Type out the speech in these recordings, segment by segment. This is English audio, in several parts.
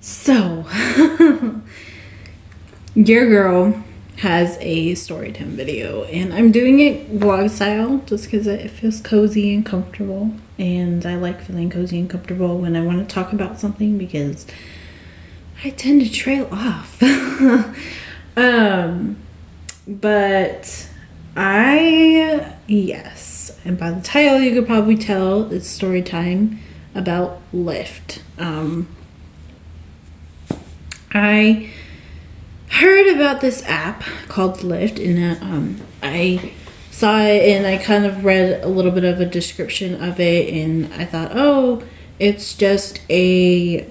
So, your girl has a Storytime video, and I'm doing it vlog style just because it feels cozy and comfortable. And I like feeling cozy and comfortable when I want to talk about something because I tend to trail off. But yes, and by the title you could probably tell it's story time about Lyft. I heard about this app called Lyft, and I saw it and I kind of read a little bit of a description of it, and I thought, oh, it's just a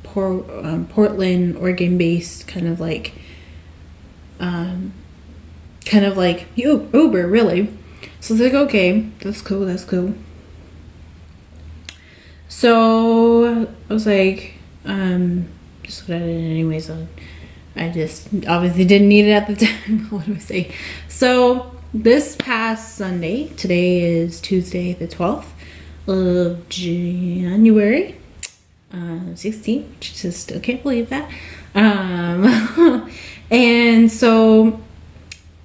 Portland, Oregon based kind of like Uber, really. So I was like, okay, that's cool. So I was like, just looked at it anyway, so I just obviously didn't need it at the time. What do I say? So this past Sunday, today is Tuesday the 12th of January 16th, which I still can't believe that. And so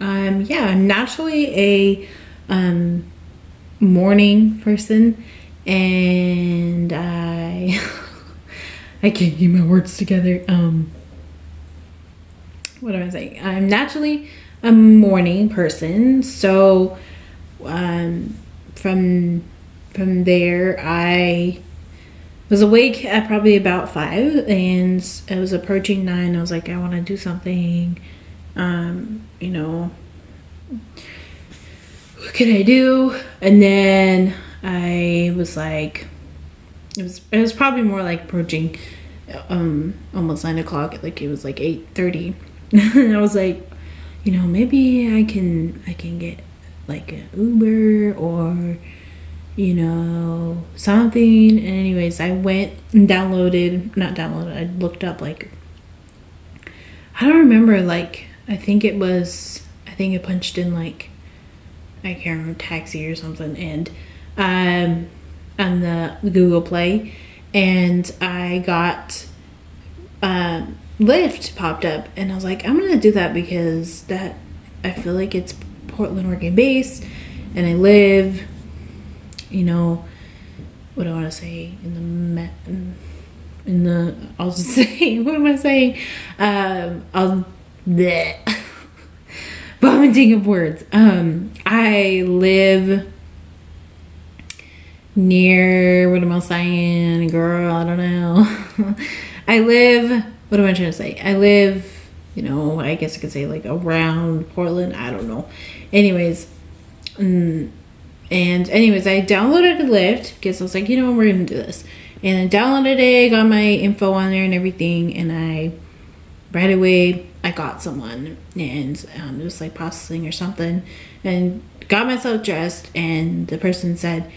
yeah, I'm naturally a morning person, and I can't get my words together. What am I saying? I'm naturally a morning person, so from there I was awake at probably about 5, and I was approaching 9. I was like, I want to do something. What can I do? And then I was like, it was probably more like approaching almost 9 o'clock. Like it was like 8:30. And I was like, maybe I can get like an Uber or something. And anyways, I went and I looked up, like, I don't remember, like, I think it punched in, like, I can't remember, taxi or something, and on the Google Play, and I got Lyft popped up, and I was like, I'm gonna do that because that I feel like it's Portland, Oregon based, and I live, what do I want to say, I'll just say, what am I saying? Bleh. Vomiting of words. I live near, what am I saying, girl? I don't know. What am I trying to say? I live, I guess I could say like around Portland. I don't know. Anyways, I downloaded Lyft because I was like, we're gonna do this. And I downloaded it, got my info on there and everything, and right away I got someone, and it was like processing or something, and got myself dressed, and the person said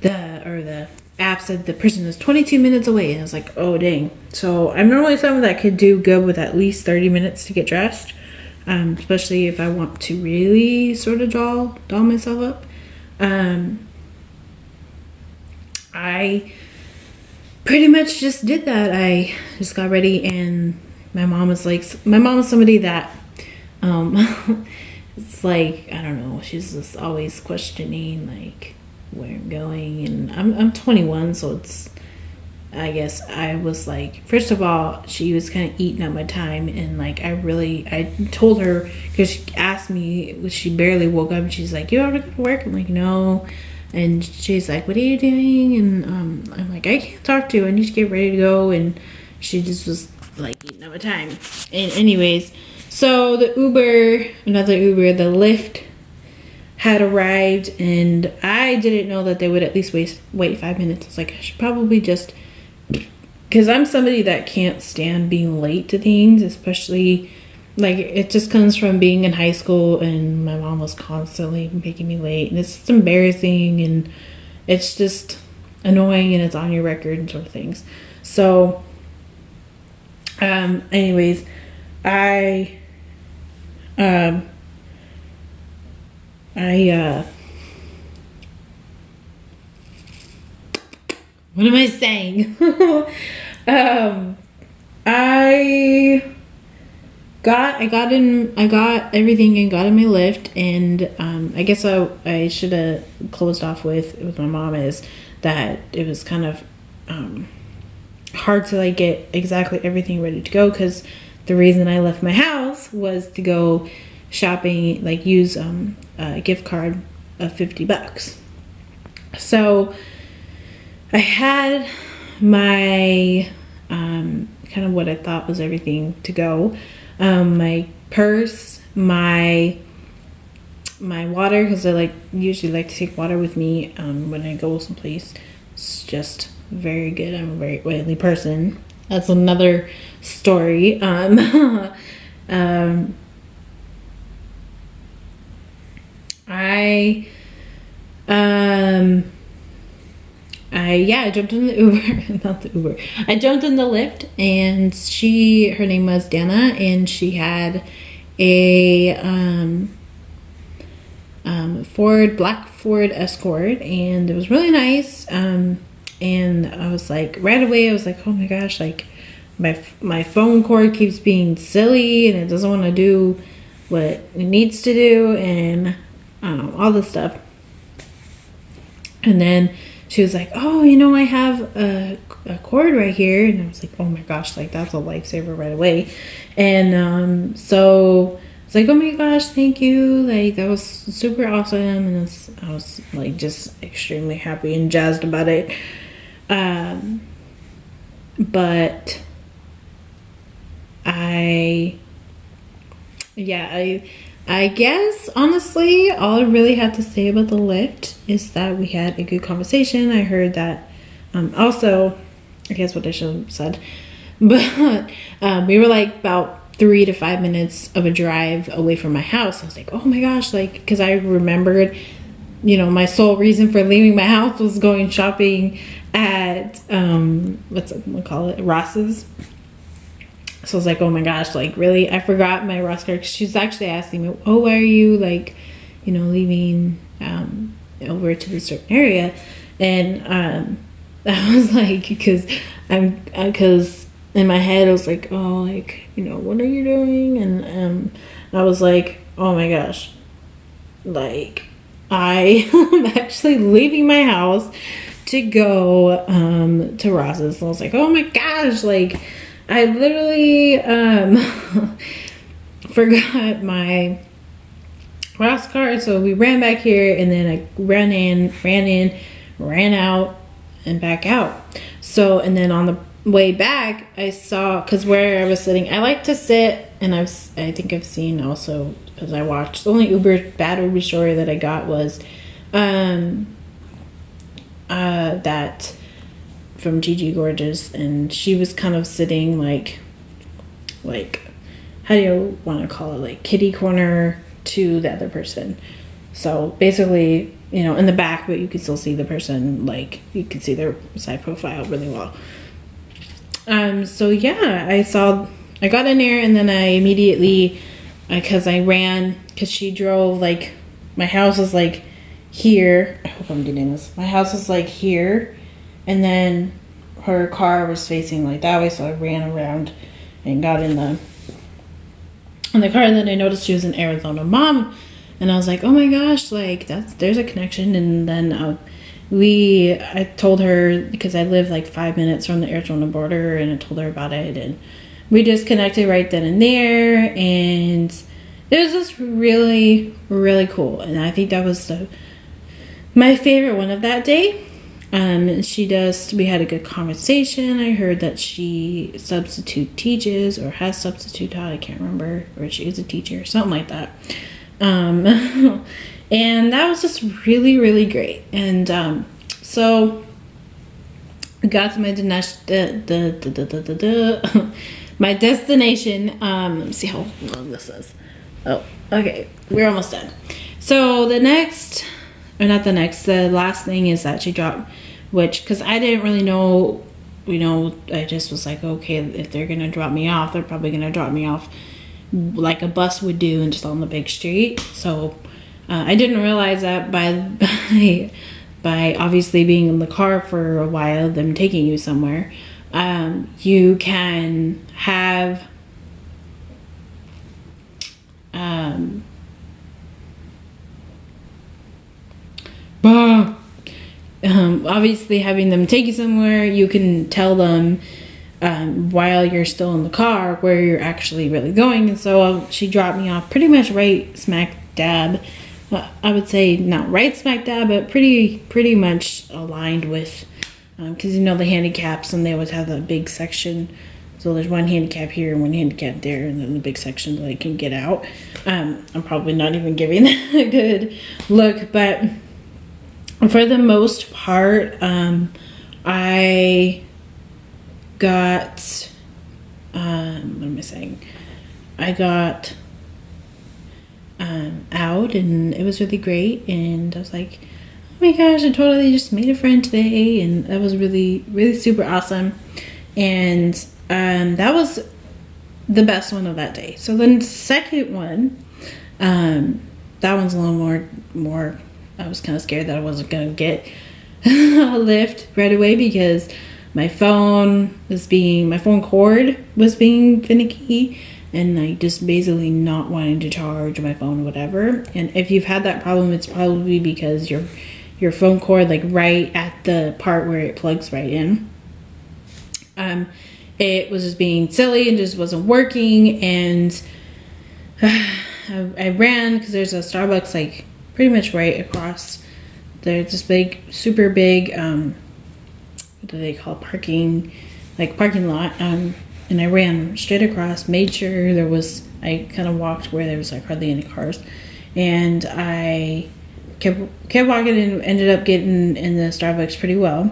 the app said the person was 22 minutes away, and I was like, oh dang. So I'm normally someone that could do good with at least 30 minutes to get dressed, especially if I want to really sort of doll myself up. I pretty much just did that. I just got ready, and my mom is somebody that it's like, I don't know, she's just always questioning like where I'm going, and I'm 21, so it's, I guess I was like, first of all, she was kind of eating up my time, and like I told her, because she asked me, she barely woke up, and she's like, you have to go to work? I'm like, no. And she's like, what are you doing? And I'm like, I can't talk to you, I need to get ready to go. And she just was like eating up my time. And anyways, so the Lyft had arrived, and I didn't know that they would at least wait 5 minutes. I was like, I should probably just, because I'm somebody that can't stand being late to things, especially, like, it just comes from being in high school, and my mom was constantly making me late, and it's just embarrassing, and it's just annoying, and it's on your record and sort of things. So anyways, what am I saying? I got everything and got in my Lyft, and I guess I should have closed off with my mom is that it was kind of hard to like get exactly everything ready to go, because the reason I left my house was to go shopping, like use a gift card of $50. So I had my kind of what I thought was everything to go. My purse, my water, because I usually like to take water with me when I go someplace. It's just very good. I'm a very oily person. That's another story. I jumped in the Uber, not the Uber. I jumped in the Lyft, and her name was Dana, and she had a black Ford Escort, and it was really nice. And I was like, right away, I was like, oh my gosh, like my phone cord keeps being silly, and it doesn't want to do what it needs to do, and all this stuff. And then she was like, oh, I have a cord right here. And I was like, oh my gosh, like that's a lifesaver right away. And so it's like, oh my gosh, thank you. Like that was super awesome. And I was like just extremely happy and jazzed about it. But I guess, honestly, all I really have to say about the Lyft is that we had a good conversation. I heard that, also, I guess what I should have said, but we were like about 3 to 5 minutes of a drive away from my house. I was like, oh my gosh, like, because I remembered, my sole reason for leaving my house was going shopping at, Ross's. So I was like, oh my gosh, like really, I forgot my Ross card. She's actually asking me, oh, why are you like, leaving over to this certain area? And I was like, because in my head I was like, oh, like, what are you doing? And I was like, oh my gosh, like I am actually leaving my house to go to Ross's. So I was like, oh my gosh, like I literally forgot my Ross card. So we ran back here, and then I ran out and back out. So, and then on the way back, I saw, because where I was sitting, I like to sit, and I think I've seen also, because I watched, the only bad Uber story that I got was that from Gigi Gorgeous, and she was kind of sitting like how do you want to call it, like kitty corner to the other person. So basically, in the back, but you could still see the person, like you could see their side profile really well. So yeah, I got in there, and then I immediately, because she drove, like my house is like here. I hope I'm getting this. My house is like here, and then her car was facing like that way, so I ran around and got in the car, and then I noticed she was an Arizona mom, and I was like, oh my gosh, like there's a connection. And then I told her, because I live like 5 minutes from the Arizona border, and I told her about it, and we just connected right then and there, and it was just really, really cool. And I think that was my favorite one of that day. We had a good conversation. I heard that she substitute teaches, or has substitute taught, I can't remember, or she is a teacher or something like that. And that was just really, really great. And so I got to my my destination. Let me see how long this is. Oh, okay, we're almost done. So the last thing is that she dropped, because I didn't really know, I just was like, okay, if they're gonna drop me off, they're probably gonna drop me off like a bus would do, and just on the big street. So I didn't realize that by obviously being in the car for a while, them taking you somewhere, you can have um, bah, obviously having them take you somewhere, you can tell them while you're still in the car where you're actually really going. And so she dropped me off pretty much right smack dab. I would say not right smack dab, but pretty much aligned with, because you know the handicaps, and they always have the big section. So there's one handicap here and one handicap there, and then the big section that I can get out. I'm probably not even giving that a good look, but for the most part, I got, what am I saying? I got out, and it was really great, and I was like, oh my gosh, I totally just made a friend today, and that was really, really super awesome. And that was the best one of that day. So then the second one, that one's a little more, I was kind of scared that I wasn't going to get a Lyft right away, because my phone cord was being finicky, and I just basically not wanting to charge my phone or whatever. And if you've had that problem, it's probably because your phone cord, like right at the part where it plugs right in, it was just being silly and just wasn't working. And I ran, because there's a Starbucks like pretty much right across. There's this big, super big, what do they call parking lot. And I ran straight across, made sure I kind of walked where there was like hardly any cars. And I kept walking and ended up getting in the Starbucks pretty well.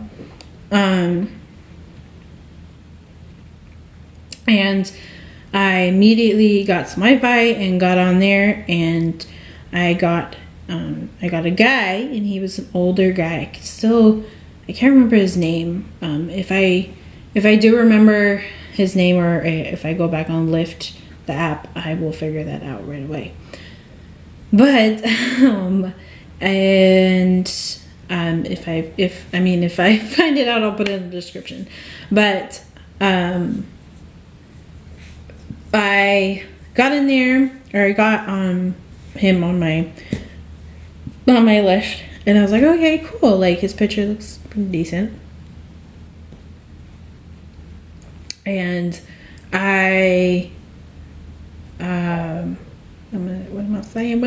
And I immediately got some Wi-Fi and got on there, and I got a guy, and he was an older guy. I can't remember his name. If I do remember his name, or if I go back on Lyft, the app, I will figure that out right away. But if I find it out, I'll put it in the description. But I got in there, or I got him on my Lyft, and I was like, okay, cool. Like, his picture looks pretty decent. And I, what am I saying?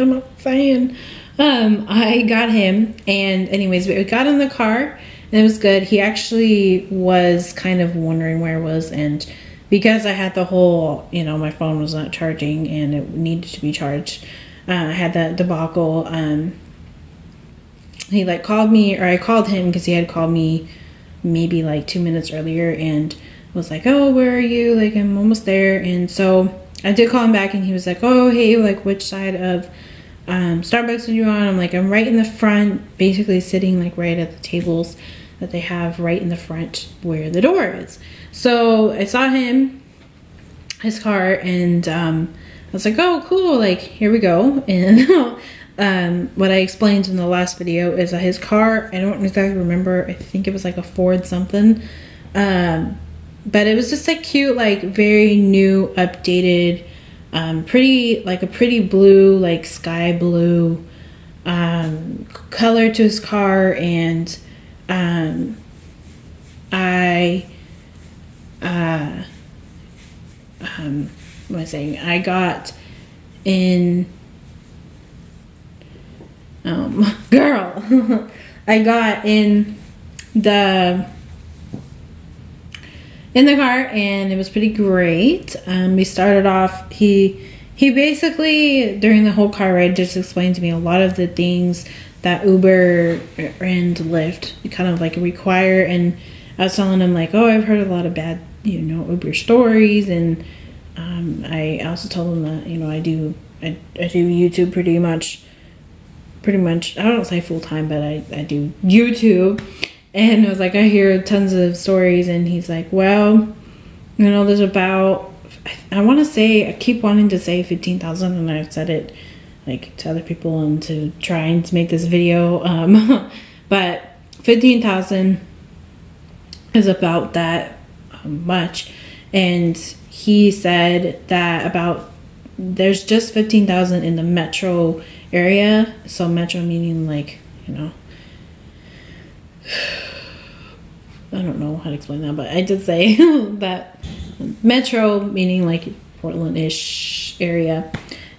I got him, and anyways, we got in the car, and it was good. He actually was kind of wondering where I was, and because I had the whole, my phone was not charging, and it needed to be charged, I had that debacle. He like called me, or I called him, because he had called me maybe like 2 minutes earlier, and was like, oh, where are you? Like, I'm almost there. And so I did call him back, and he was like, oh, hey, like, which side of Starbucks are you on? I'm like, I'm right in the front, basically sitting like right at the tables that they have right in the front where the door is. So I saw his car, and I was like, oh, cool, like, here we go. And what I explained in the last video is that his car, I don't exactly remember, I think it was like a Ford something, but it was just like cute, like very new, updated, pretty blue, like sky blue color to his car. And what am I saying? I got in, girl, I got in the car, and it was pretty great. We started off, he basically, during the whole car ride, just explained to me a lot of the things that Uber and Lyft kind of like require. And I was telling him like, oh, I've heard a lot of bad, Uber stories. And I also told him that, I do YouTube pretty much, I don't say full time, but I do YouTube. And I was like, I hear tons of stories. And he's like, well, there's about, I keep wanting to say 15,000, and I've said it like to other people and to trying to make this video. But 15,000 is about that much. And he said that about there's just 15,000 in the metro area. So metro meaning like, you know, I don't know how to explain that, but I did say that metro meaning like Portland-ish area.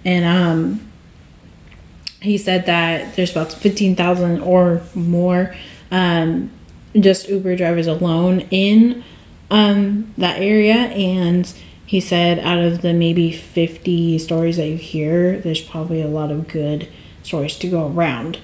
And he said that there's about 15,000 or more just Uber drivers alone in that area. And he said out of the maybe 50 stories that you hear, there's probably a lot of good stories to go around.